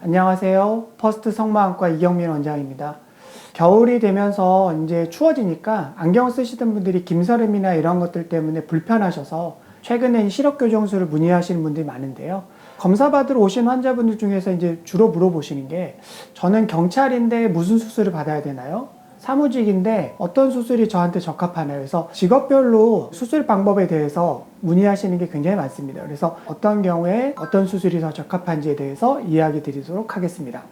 안녕하세요. 퍼스트 성모안과 이경민 원장입니다. 겨울이 되면서 이제 추워지니까 안경 쓰시던 분들이 김서림이나 이런 것들 때문에 불편하셔서 최근엔 시력교정술을 문의하시는 분들이 많은데요. 검사 받으러 오신 환자분들 중에서 이제 주로 물어보시는 게 저는 경찰인데 무슨 수술을 받아야 되나요? 사무직인데 어떤 수술이 저한테 적합하나요? 그래서 직업별로 수술 방법에 대해서 문의하시는 게 굉장히 많습니다. 그래서 어떤 경우에 어떤 수술이 더 적합한지에 대해서 이야기 드리도록 하겠습니다.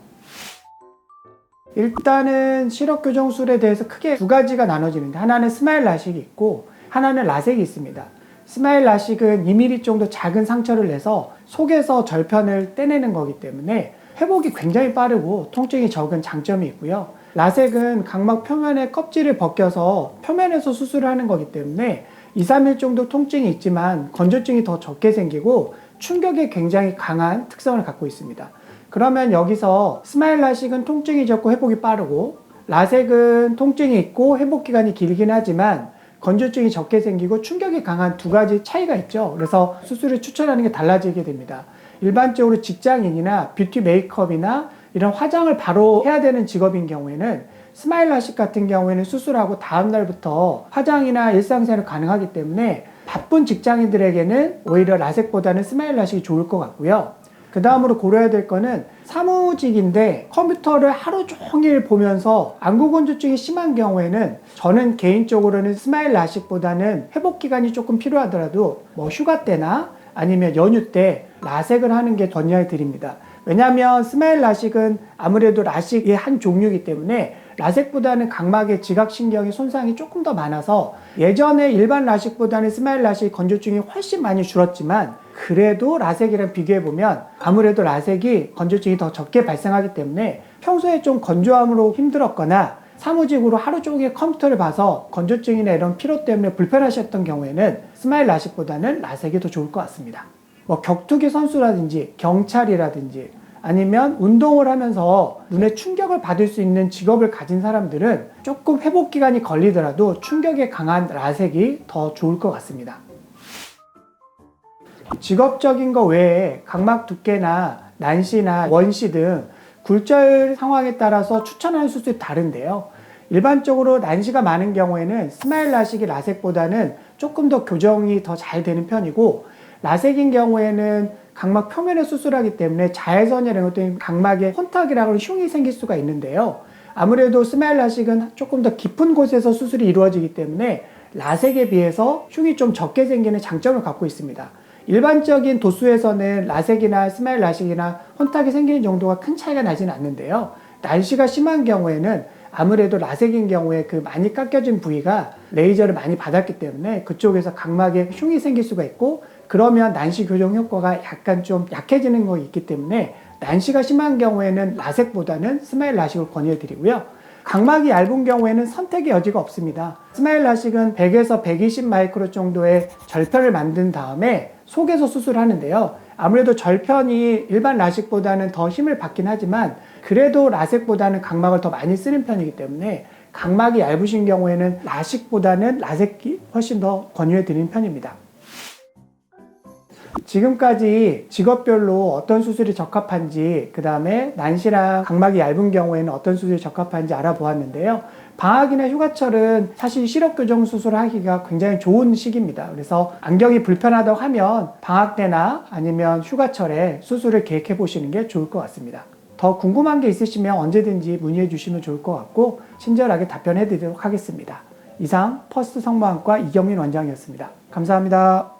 일단은 시력교정술에 대해서 크게 두 가지가 나눠지는데 하나는 스마일 라식이 있고 하나는 라섹이 있습니다. 스마일 라식은 2mm 정도 작은 상처를 내서 속에서 절편을 떼내는 거기 때문에 회복이 굉장히 빠르고 통증이 적은 장점이 있고요. 라섹은 각막 표면의 껍질을 벗겨서 표면에서 수술을 하는 거기 때문에 2, 3일 정도 통증이 있지만 건조증이 더 적게 생기고 충격에 굉장히 강한 특성을 갖고 있습니다. 그러면 여기서 스마일 라식은 통증이 적고 회복이 빠르고 라섹은 통증이 있고 회복 기간이 길긴 하지만 건조증이 적게 생기고 충격이 강한 두 가지 차이가 있죠. 그래서 수술을 추천하는 게 달라지게 됩니다. 일반적으로 직장인이나 뷰티 메이크업이나 이런 화장을 바로 해야 되는 직업인 경우에는 스마일 라식 같은 경우에는 수술하고 다음 날부터 화장이나 일상생활이 가능하기 때문에 바쁜 직장인들에게는 오히려 라섹보다는 스마일 라식이 좋을 것 같고요. 그 다음으로 고려해야 될 거는 사무직인데 컴퓨터를 하루 종일 보면서 안구 건조증이 심한 경우에는 저는 개인적으로는 스마일 라식보다는 회복 기간이 조금 필요하더라도 휴가 때나 아니면 연휴 때 라섹을 하는 게 권유해 드립니다. 왜냐하면 스마일 라식은 아무래도 라식의 한 종류이기 때문에 라섹보다는 각막의 지각신경의 손상이 조금 더 많아서 예전에 일반 라식보다는 스마일 라식 건조증이 훨씬 많이 줄었지만 그래도 라섹이랑 비교해보면 아무래도 라섹이 건조증이 더 적게 발생하기 때문에 평소에 좀 건조함으로 힘들었거나 사무직으로 하루 종일 컴퓨터를 봐서 건조증이나 이런 피로 때문에 불편하셨던 경우에는 스마일 라식보다는 라섹이 더 좋을 것 같습니다. 격투기 선수라든지 경찰이라든지 아니면 운동을 하면서 눈에 충격을 받을 수 있는 직업을 가진 사람들은 조금 회복 기간이 걸리더라도 충격에 강한 라섹이 더 좋을 것 같습니다. 직업적인 거 외에 각막 두께나 난시나 원시 등 굴절 상황에 따라서 추천하는 수술이 다른데요. 일반적으로 난시가 많은 경우에는 스마일 라식이 라섹보다는 조금 더 교정이 더 잘 되는 편이고 라섹인 경우에는 각막 표면에 수술하기 때문에 자외선이라는 것도 각막에 혼탁이라고 하는 흉이 생길 수가 있는데요. 아무래도 스마일 라식은 조금 더 깊은 곳에서 수술이 이루어지기 때문에 라섹에 비해서 흉이 좀 적게 생기는 장점을 갖고 있습니다. 일반적인 도수에서는 라섹이나 스마일 라식이나 혼탁이 생기는 정도가 큰 차이가 나지는 않는데요. 난시가 심한 경우에는 아무래도 라섹인 경우에 그 많이 깎여진 부위가 레이저를 많이 받았기 때문에 그쪽에서 각막에 흉이 생길 수가 있고 그러면 난시 교정 효과가 약간 좀 약해지는 거 있기 때문에 난시가 심한 경우에는 라섹보다는 스마일 라식을 권유해 드리고요. 각막이 얇은 경우에는 선택의 여지가 없습니다. 스마일 라식은 100에서 120 마이크로 정도의 절편을 만든 다음에 속에서 수술하는데요. 아무래도 절편이 일반 라식보다는 더 힘을 받긴 하지만 그래도 라섹보다는 각막을 더 많이 쓰는 편이기 때문에 각막이 얇으신 경우에는 라식보다는 라섹이 훨씬 더 권유해 드리는 편입니다. 지금까지 직업별로 어떤 수술이 적합한지 그 다음에 난시랑 각막이 얇은 경우에는 어떤 수술이 적합한지 알아보았는데요. 방학이나 휴가철은 사실 시력교정 수술을 하기가 굉장히 좋은 시기입니다. 그래서 안경이 불편하다고 하면 방학 때나 아니면 휴가철에 수술을 계획해 보시는 게 좋을 것 같습니다. 더 궁금한 게 있으시면 언제든지 문의해 주시면 좋을 것 같고 친절하게 답변해 드리도록 하겠습니다. 이상 퍼스트 성모안과 이경민 원장이었습니다. 감사합니다.